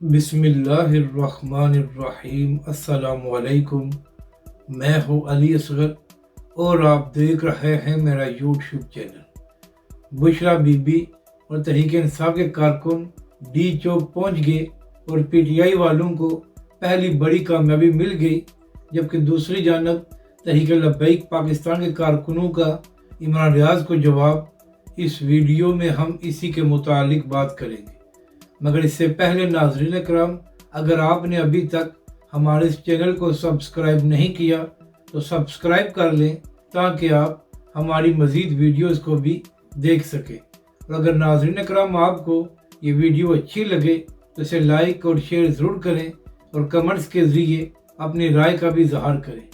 बिस्मिल्लाहिर्रहमानिर्रहीम। अस्सलामुअलैकुम। मैं हूँ अली असगर और आप देख रहे हैं मेरा यूट्यूब चैनल। बुशरा बीबी और तहरीक इंसाफ के कारकुन डी चौक पहुँच गए और पीटीआई वालों को पहली बड़ी कामयाबी मिल गई, जबकि दूसरी जानब तहरीक लब्बैक पाकिस्तान के कारकुनों का इमरान रियाज को जवाब। इस वीडियो में हम इसी के मुतालिक बात करेंगे, मगर इससे पहले नाज़रीन करम, अगर आपने अभी तक हमारे इस चैनल को सब्सक्राइब नहीं किया तो सब्सक्राइब कर लें ताकि आप हमारी मज़ीद वीडियोस को भी देख सकें। और अगर नाज़रीन करम आपको ये वीडियो अच्छी लगे तो इसे लाइक और शेयर ज़रूर करें और कमेंट्स के ज़रिए अपनी राय का भी इजहार करें।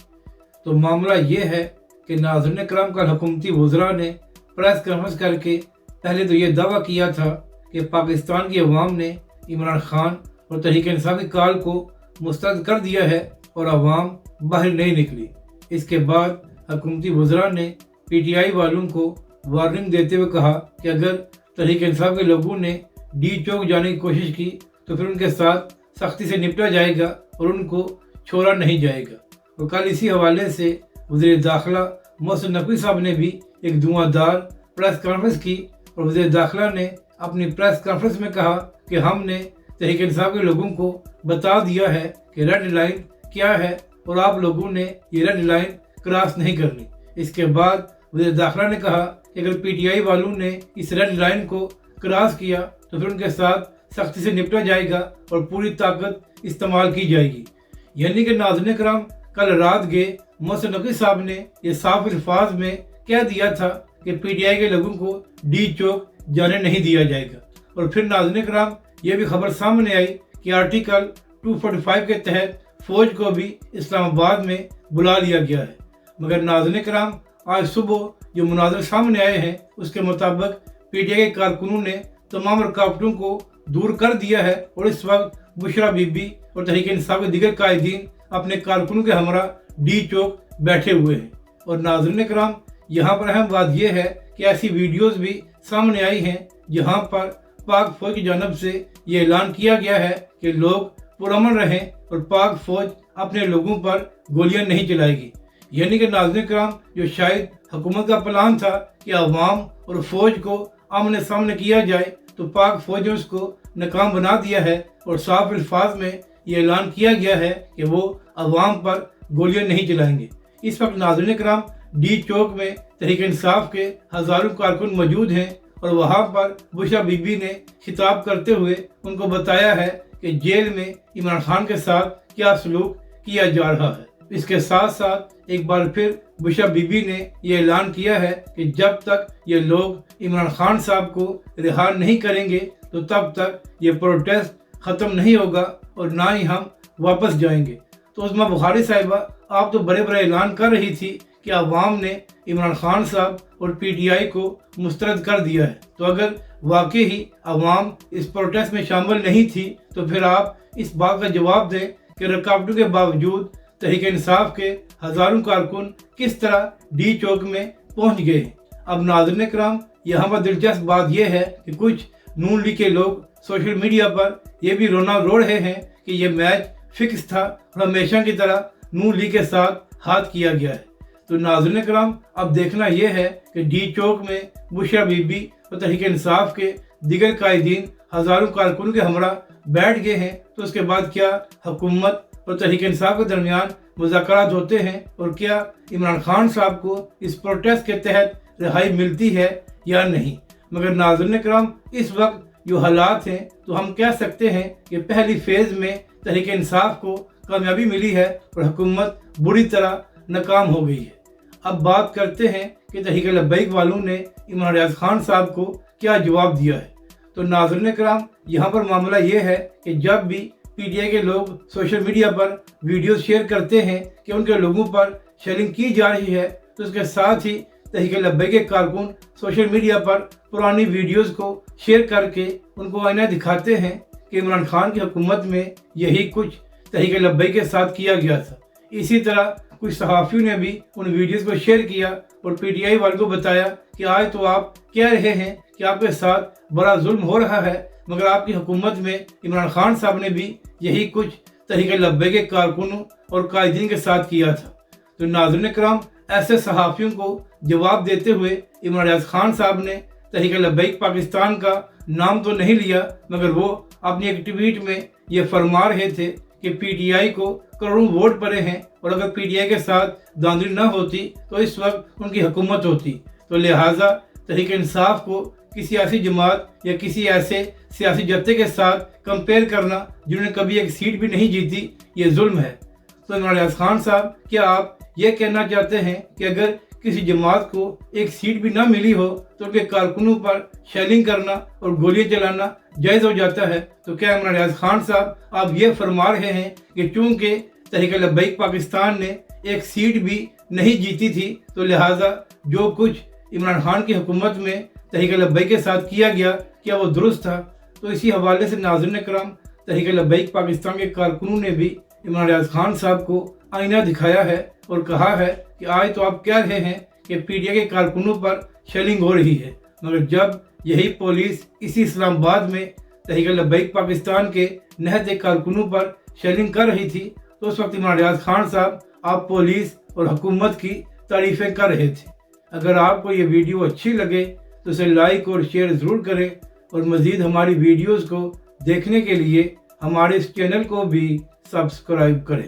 तो मामला ये है कि नाज़रीन करम कल हुकूमती वज़रा ने प्रेस कॉन्फ्रेंस करके पहले तो ये दावा किया था कि पाकिस्तान की अवाम ने इमरान खान और तहरीक इंसाफ की कॉल को मुस्तरद कर दिया है और अवाम बाहर नहीं निकली। इसके बाद हुकूमती वज़रा ने पीटीआई वालों को वार्निंग देते हुए कहा कि अगर तहरीक इंसाफ के लोगों ने डी चौक जाने की कोशिश की तो फिर उनके साथ सख्ती से निपटा जाएगा और उनको छोड़ा नहीं जाएगा। और कल इसी हवाले से वज़ीर दाखिला मोहसिन नकवी साहब ने भी एक धुआंधार प्रेस कॉन्फ्रेंस की और वज़ीर दाखिला ने अपनी प्रेस कॉन्फ्रेंस में कहा कि हमने तहरीक इंसाफ के लोगों को बता दिया है कि रेड लाइन क्या है और आप लोगों ने ये रेड लाइन क्रॉस नहीं करनी। इसके बाद वज़ीर दाखिला ने कहा कि अगर पीटीआई वालों ने इस रेड लाइन को क्रॉस किया तो फिर उनके साथ सख्ती से निपटा जाएगा और पूरी ताकत इस्तेमाल की जाएगी। यानी कि नाज़रीन करम, कल रात गए मोहसिन नकवी साहब ने ये साफ अल्फाज में कह दिया था कि पीटीआई के लोगों को डी चौक जाने नहीं दिया जाएगा। और फिर नाज़रीन करम, ये भी खबर सामने आई कि आर्टिकल 245 के तहत फौज को भी इस्लामाबाद में बुला लिया गया है। मगर नाज़रीन करम, आज सुबह जो मुनाज़र सामने आए हैं उसके मुताबिक पीटीआई के कारकुनों ने तमाम रुकावटों को दूर कर दिया है और इस वक्त बुशरा बीबी और तहरीक इंसाफ के दीगर कायदीन अपने कारकुनों के हमरा डी चौक बैठे हुए हैं। और नाज़रीन करम, यहाँ पर अहम बात यह है कि ऐसी वीडियोज़ भी सामने आई हैं जहां पर पाक फौज की जानब से ये ऐलान किया गया है कि लोग पुरअमन रहें और पाक फौज अपने लोगों पर गोलियां नहीं चलाएगी। यानी कि नाज़रीन करम, जो शायद हुकूमत का प्लान था कि अवाम और फौज को आमने सामने किया जाए, तो पाक फौज ने उसको नाकाम बना दिया है और साफ अल्फाज में ये ऐलान किया गया है कि वो अवाम पर गोलियां नहीं चलाएंगे। इस वक्त नाज़रीन करम, डी चौक में तहरीक इंसाफ के हज़ारों कारकुन मौजूद हैं और वहाँ पर बुशरा बीबी ने खिताब करते हुए उनको बताया है कि जेल में इमरान खान के साथ क्या सलूक किया जा रहा है। इसके साथ साथ एक बार फिर बुशरा बीबी ने यह ऐलान किया है कि जब तक ये लोग इमरान खान साहब को रिहा नहीं करेंगे तो तब तक ये प्रोटेस्ट ख़त्म नहीं होगा और ना ही हम वापस जाएंगे। तो उस्मा बुखारी साहिबा, आप तो बड़े बड़े ऐलान कर रही थी कि अवाम ने इमरान खान साहब और पीटीआई को मुस्तरद कर दिया है, तो अगर वाकई ही अवाम इस प्रोटेस्ट में शामिल नहीं थी तो फिर आप इस बात का जवाब दें कि रुकावटों के बावजूद तहरीक इंसाफ के हज़ारों कारकुन किस तरह डी चौक में पहुंच गए। अब नाज़रीन करम, यहाँ पर दिलचस्प बात यह है कि कुछ नून लीग के लोग सोशल मीडिया पर यह भी रोना रो रहे हैं कि यह मैच फिक्स था और हमेशा की तरह नून लीग के साथ हाथ किया गया है। तो नाज़रीन करम, अब देखना यह है कि डी चौक में बुशरा बीबी और तहरीक इंसाफ के दीगर कायदीन हज़ारों कारकुनों के हमरा बैठ गए हैं, तो उसके बाद क्या हुकूमत और तहरीक इंसाफ के दरमियान मुज़ाकरात होते हैं और क्या इमरान खान साहब को इस प्रोटेस्ट के तहत रिहाई मिलती है या नहीं। मगर नाज़रीन करम, इस वक्त जो हालात हैं तो हम कह सकते हैं कि पहली फेज़ में तहरीक इंसाफ को कामयाबी मिली है और हुकूमत बुरी तरह नाकाम हो गई है। अब बात करते हैं कि तहरीक लब्बैक वालों ने इमरान रियाज खान साहब को क्या जवाब दिया है। तो नाज़रीन करम, यहाँ पर मामला ये है कि जब भी पीटीआई के लोग सोशल मीडिया पर वीडियो शेयर करते हैं कि उनके लोगों पर शेयरिंग की जा रही है, तो उसके साथ ही तहरीक लब्बैक के कारकुन सोशल मीडिया पर पुरानी वीडियोज़ को शेयर करके उनको आईना दिखाते हैं कि इमरान खान की हुकूमत में यही कुछ तहरीक लब्बैक के साथ किया गया था। इसी तरह कुछ सहाफ़ियों ने भी उन वीडियोज़ को शेयर किया और पीटीआई वालों को बताया कि आज तो आप कह रहे हैं कि आपके साथ बड़ा जुल्म हो रहा है, مگر آپ کی حکومت میں عمران خان صاحب نے بھی یہی کچھ تحریک لبیک کے کارکنوں اور قائدین کے ساتھ کیا تھا۔ تو ناظرین کرام، ایسے صحافیوں کو جواب دیتے ہوئے عمران ریاض خان صاحب نے تحریک لبیک پاکستان کا نام تو نہیں لیا، مگر وہ اپنی ایک ٹویٹ میں یہ فرما رہے تھے کہ پی ٹی آئی کو کروڑوں ووٹ پڑے ہیں، اور اگر پی ٹی آئی کے ساتھ دھاندلی نہ ہوتی تو اس وقت ان کی حکومت ہوتی۔ تو لہٰذا تحریک انصاف کو کسی سیاسی جماعت یا کسی ایسے سیاسی جتھے کے ساتھ کمپیئر کرنا جنہوں نے کبھی ایک سیٹ بھی نہیں جیتی، یہ ظلم ہے۔ تو عمران ریاض خان صاحب، کیا آپ یہ کہنا چاہتے ہیں کہ اگر کسی جماعت کو ایک سیٹ بھی نہ ملی ہو تو ان کے کارکنوں پر شیلنگ کرنا اور گولیاں چلانا جائز ہو جاتا ہے؟ تو کیا عمران ریاض خان صاحب آپ یہ فرما رہے ہیں کہ چونکہ تحریک لبیک پاکستان نے ایک سیٹ بھی نہیں جیتی تھی تو لہٰذا جو کچھ عمران خان کی حکومت میں تحریک لبیک کے ساتھ کیا گیا کیا وہ درست تھا؟ تو اسی حوالے سے ناظرین کرام، تحریک لبیک پاکستان کے کارکنوں نے بھی عمران ریاض خان صاحب کو آئینہ دکھایا ہے اور کہا ہے کہ آج تو آپ کہہ رہے ہیں کہ پی ٹی آئی کے کارکنوں پر شیلنگ ہو رہی ہے، مگر جب یہی پولیس اسی اسلام آباد میں تحریک لبیک پاکستان کے نہتے کارکنوں پر شیلنگ کر رہی تھی تو اس وقت عمران ریاض خان صاحب آپ پولیس اور حکومت کی تعریفیں کر رہے تھے۔ اگر آپ کو یہ ویڈیو اچھی لگے تو اسے لائک اور شیئر ضرور کریں، اور مزید ہماری ویڈیوز کو دیکھنے کے لیے ہمارے اس چینل کو بھی سبسکرائب کریں۔